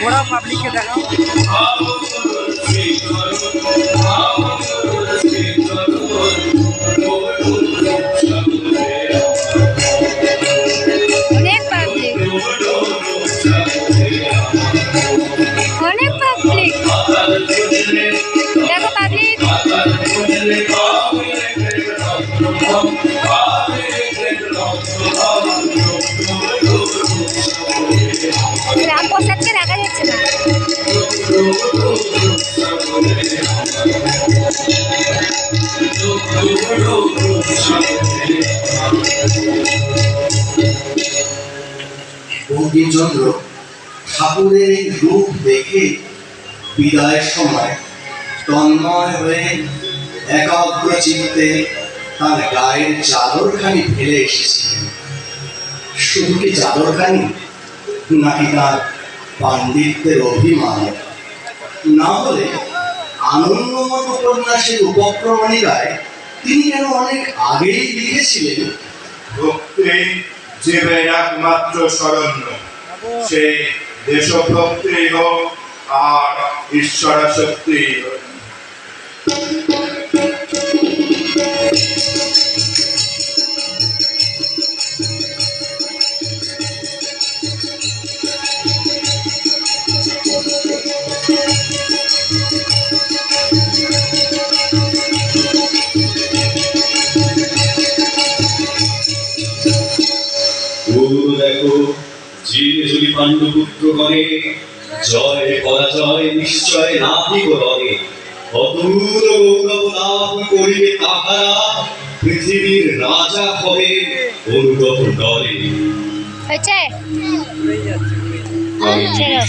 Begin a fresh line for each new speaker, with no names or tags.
ঘোড়া পাবলিককে দেখাও।
অনেক পাবলিক, অনেক পাবলিক, দেখো পাবলিক। রামপ্রসাদকে দেখা যাচ্ছে না।
বঙ্কিমচন্দ্র ঠাকুরের এই রূপ দেখে বিদায়ের সময় তন্ময় হয়ে একাগ্র চিত্তে তার গায়ের চাদরখানি ফেলে এসেছিলেন। শুধু কি চাদরখানি, নাকি তার পাণ্ডিত্যের অভিমান? না হলে আনন্দমঠ উপন্যাসের উপক্রমণিকায় তিনি যেন অনেক আগেই লিখেছিলেন,
ভক্তি জীবের একমাত্র শরণ্য, সে দেশভক্তি হোক আর ঈশ্বরাসক্তি হোক।
দেখো জীবে যদি পাণ্ডুপুত্র করে, জয় পরাজয় নিশ্চয় নাহি করে। অতুল গৌরব লাভ করিবে তাহারা, পৃথিবীর রাজা হবে অনুগত ডরে।
হয়েছে?